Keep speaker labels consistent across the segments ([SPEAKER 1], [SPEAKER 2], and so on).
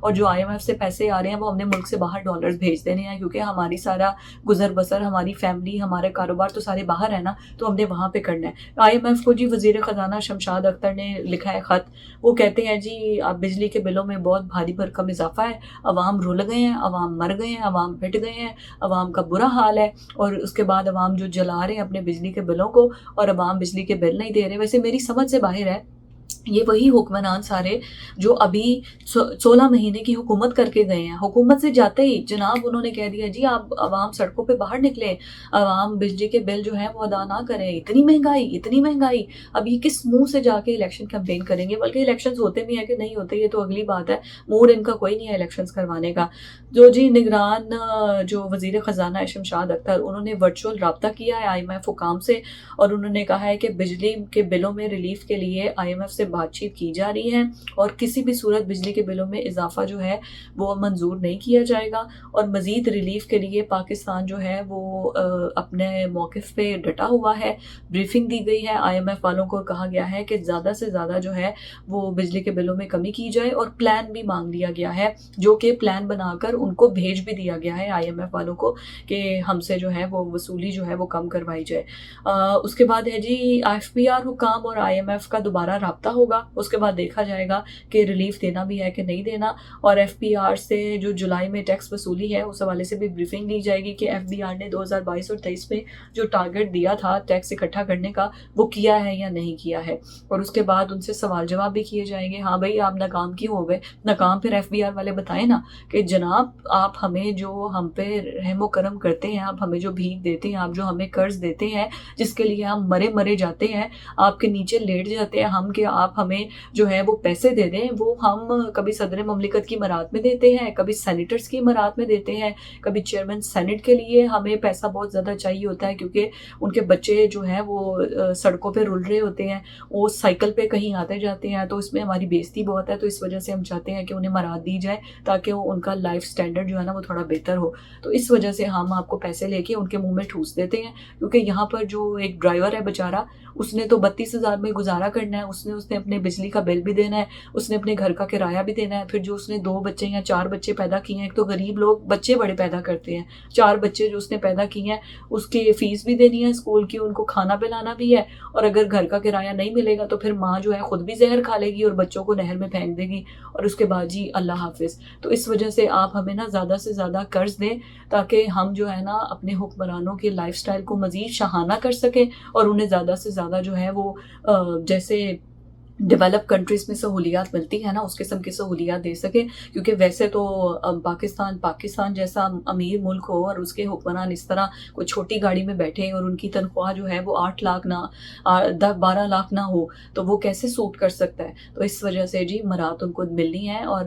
[SPEAKER 1] اور جو IMF سے پیسے آ رہے ہیں وہ ہم نے ملک سے باہر ڈالرز بھیج دینے ہیں، کیونکہ ہماری سارا گزر بسر، ہماری فیملی، ہمارے کاروبار تو سارے باہر ہیں نا، تو ہم نے وہاں پہ کرنا ہے۔ IMF کو جی وزیر خزانہ شمشاد اختر نے لکھا ہے خط، وہ کہتے ہیں جی اب بجلی کے بلوں میں بہت بھاری بھرکم اضافہ ہے، عوام رول گئے ہیں، عوام مر گئے ہیں، عوام پٹ گئے ہیں، عوام کا برا حال ہے، اور اس کے بعد عوام جو جلا رہے ہیں اپنے بجلی کے بلوں کو، اور عوام بجلی کے بل نہیں دے رہے۔ ویسے میری سمجھ سے باہر ہے یہ وہی حکمران سارے جو ابھی 16 مہینے کی حکومت کر کے گئے ہیں، حکومت سے جاتے ہی جناب انہوں نے کہہ دیا جی آپ عوام سڑکوں پہ باہر نکلے، عوام بجلی کے بل جو ہیں وہ ادا نہ کریں، اتنی مہنگائی، اب یہ کس منہ سے جا کے الیکشن کیمپین کریں گے؟ بلکہ الیکشنز ہوتے بھی ہیں کہ نہیں ہوتے یہ تو اگلی بات ہے، موڈ ان کا کوئی نہیں ہے الیکشنز کروانے کا۔ جو جی نگران جو وزیر خزانہ ہے شمشاد اختر، انہوں نے ورچوئل رابطہ کیا ہے IMF حکام سے، اور انہوں نے کہا ہے کہ بجلی کے بلوں میں ریلیف کے لیے IMF سے بات چیت کی جا رہی ہے، اور کسی بھی صورت بجلی کے بلوں میں اضافہ جو ہے وہ منظور نہیں کیا جائے گا، اور مزید ریلیف کے لیے پاکستان جو ہے وہ اپنے موقف پہ ڈٹا ہوا ہے۔ بریفنگ دی گئی ہے IMF والوں کو، کہا گیا ہے کہ زیادہ سے زیادہ جو ہے وہ بجلی کے بلوں میں کمی کی جائے، اور پلان بھی مانگ لیا گیا ہے، جو کہ پلان بنا کر ان کو بھیج بھی دیا گیا ہے IMF والوں کو کہ ہم سے جو ہے وہ وصولی جو ہے وہ کم کروائی جائے۔ اس کے بعد ہے جی FBR حکام اور IMF کا دوبارہ رابطہ ہوگا، اس کے بعد دیکھا جائے گا کہ ریلیف دینا بھی ہے کہ نہیں دینا، اور FBR سے جو جولائی میں ٹیکس وصولی ہے اس حوالے سے بھی بریفنگ لی جائے گی کہ FBR نے 2022 اور 23 میں جو ٹارگٹ دیا تھا ٹیکس اکٹھا کرنے کا وہ کیا ہے یا نہیں کیا ہے، اور اس کے بعد ان سے سوال جواب بھی کیے جائیں گے۔ ہاں بھائی آپ ناکام کیوں ہو گئے؟ ناکام پھر FBR والے بتائیں نا کہ جناب آپ ہمیں جو ہم پہ رحم و کرم کرتے ہیں، آپ ہمیں جو بھیک دیتے ہیں، آپ جو ہمیں قرض دیتے ہیں جس کے لیے ہم مرے جاتے ہیں، آپ کے نیچے لیٹ جاتے ہیں ہم، کہ آپ ہمیں جو ہے وہ پیسے دے دیں، وہ ہم کبھی صدر مملکت کی مراد میں دیتے ہیں، کبھی سینیٹرز کی مراد میں دیتے ہیں، کبھی چیئرمین سینٹ کے لیے ہمیں پیسہ بہت زیادہ چاہیے ہوتا ہے، کیونکہ ان کے بچے جو ہیں وہ سڑکوں پہ رول رہے ہوتے ہیں، وہ سائیکل پہ کہیں آتے جاتے ہیں، تو اس میں ہماری بےزتی بہت ہے، تو اس وجہ سے ہم چاہتے ہیں کہ انہیں مراد دی جائے تاکہ وہ ان کا لائف سٹینڈرڈ جو ہے نا وہ تھوڑا بہتر ہو، تو اس وجہ سے ہم آپ کو پیسے لے کے ان کے منہ میں ٹھوس دیتے ہیں، کیونکہ یہاں پر جو ایک ڈرائیور ہے بیچارہ، اس نے تو 32,000 میں گزارا کرنا ہے، اس نے اپنے بجلی کا بل بھی دینا ہے، اس نے اپنے گھر کا کرایہ بھی دینا ہے، پھر جو اس نے 2 بچے یا 4 بچے پیدا کیے ہیں، ایک تو غریب لوگ بچے بڑے پیدا کرتے ہیں، 4 بچے جو اس نے پیدا کیے ہیں اس کی فیس بھی دینی ہے اسکول کی، ان کو کھانا پلانا بھی ہے، اور اگر گھر کا کرایہ نہیں ملے گا تو پھر ماں جو ہے خود بھی زہر کھا لے گی اور بچوں کو نہر میں پھینک دے گی، اور اس کے بعد جی اللہ حافظ۔ تو اس وجہ سے آپ ہمیں نا زیادہ سے زیادہ قرض دیں تاکہ ہم جو ہے نا اپنے حکمرانوں کے لائف سٹائل کو مزید شاہانہ کر سکیں، اور انہیں زیادہ سے زیادہ جو ہے وہ جیسے ڈیولپ کنٹریز میں سہولیات ملتی ہیں نا اس قسم کی سہولیات دے سکے، کیونکہ ویسے تو پاکستان جیسا امیر ملک ہو اور اس کے حکمران اس طرح کوئی چھوٹی گاڑی میں بیٹھے اور ان کی تنخواہ جو ہے وہ 8 لاکھ نہ 12 لاکھ نہ ہو تو وہ کیسے سوٹ کر سکتا ہے؟ تو اس وجہ سے جی مراد ان کو ملنی ہے اور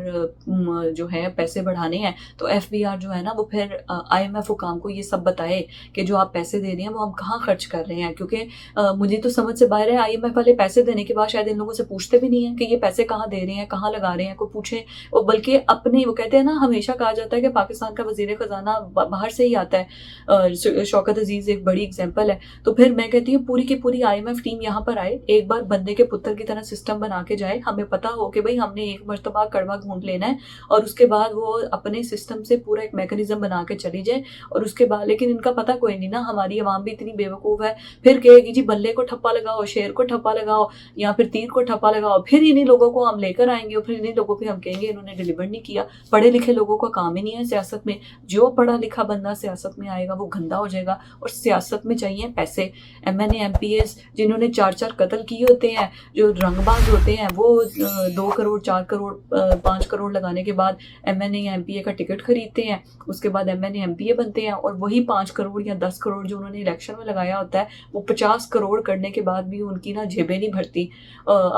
[SPEAKER 1] جو ہے پیسے بڑھانے ہیں، تو FBR جو ہے نا وہ پھر IMF حکام کو یہ سب بتائے کہ جو آپ پیسے دے رہے ہیں وہ ہم کہاں خرچ کر رہے ہیں، کیونکہ مجھے تو سمجھ سے باہر ہے IMF والے پیسے دینے کے بعد شاید ان لوگوں سے پوچھتے بھی نہیں ہیں کہ یہ پیسے کہاں دے رہے ہیں، کہاں لگا رہے ہیں، کوئی پوچھے، اور بلکہ اپنے وہ کہتے ہیں نا، ہمیشہ کہا جاتا ہے کہ پاکستان کا وزیر خزانہ باہر سے ہی آتا ہے، شوکت عزیز ایک بڑی اگزامپل ہے، تو پھر میں کہتی ہوں پوری کی پوری IMF ٹیم یہاں پر آئے، ایک بار بندے کے پتر کی طرح سسٹم بنا کے جائے، ہمیں پتا ہو کہ بھئی ہم نے ایک مرتبہ کڑوا گھونٹ لینا ہے، اور اس کے بعد وہ اپنے سسٹم سے پورا ایک میکنزم بنا کے چلی جائے، اور اس کے بعد لیکن ان کا پتہ کوئی نہیں نا، ہماری عوام بھی اتنی بیوقوف ہے، پھر کہے گی جی بلے کو ٹھپا لگاؤ، شیر کو ٹھپا لگاؤ، یا پھر تیر کو ٹھپا لگاؤ، پھر انہی لوگوں کو ہم لے کر آئیں گے، اور پھر انہی لوگوں پہ ہم کہیں گے انہوں نے ڈیلیور نہیں کیا۔ پڑھے لکھے لوگوں کا کام ہی نہیں ہے سیاست میں، جو پڑھا لکھا بندہ سیاست میں آئے گا وہ گندا ہو جائے گا، اور سیاست میں چاہیے پیسے۔ MNA MPs جنہوں نے 4 قتل کیے ہوتے ہیں، جو رنگ باز ہوتے ہیں، وہ 2 کروڑ 4 کروڑ 5 کروڑ لگانے کے بعد MNA MPA کا ٹکٹ خریدتے ہیں، اس کے بعد MNA MPA بنتے ہیں، اور وہی 5 کروڑ یا 10 کروڑ جو انہوں نے الیکشن میں لگایا ہوتا ہے وہ 50 کروڑ کرنے کے بعد بھی ان کی نا جیبیں نہیں بھرتی،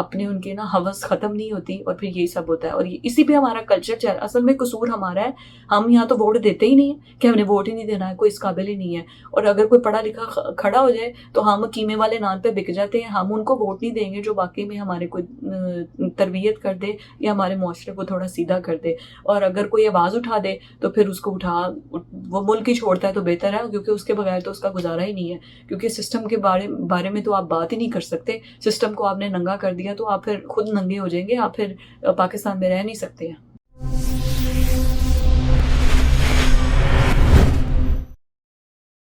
[SPEAKER 1] اپنے ان کے نا ہوس ختم نہیں ہوتی، اور پھر یہی سب ہوتا ہے، اور اسی پہ ہمارا کلچر چل، اصل میں قصور ہمارا ہے، ہم یہاں تو ووٹ دیتے ہی نہیں ہیں کہ ہم نے ووٹ ہی نہیں دینا ہے، کوئی اس قابل ہی نہیں ہے، اور اگر کوئی پڑھا لکھا کھڑا ہو جائے تو ہم قیمے والے نان پہ بک جاتے ہیں، ہم ان کو ووٹ نہیں دیں گے جو واقعی میں ہمارے کوئی تربیت کر دے یا ہمارے معاشرے کو تھوڑا سیدھا کر دے، اور اگر کوئی آواز اٹھا دے تو پھر اس کو وہ ملک ہی چھوڑتا ہے تو بہتر ہے، کیونکہ اس کے بغیر تو اس کا گزارا ہی نہیں ہے، کیونکہ سسٹم کے بارے میں تو آپ بات ہی نہیں کر سکتے، سسٹم کو آپ نے ننگا کر دیا تو آپ پھر خود ننگے ہو جائیں گے، آپ پھر پاکستان میں رہ نہیں سکتے ہیں۔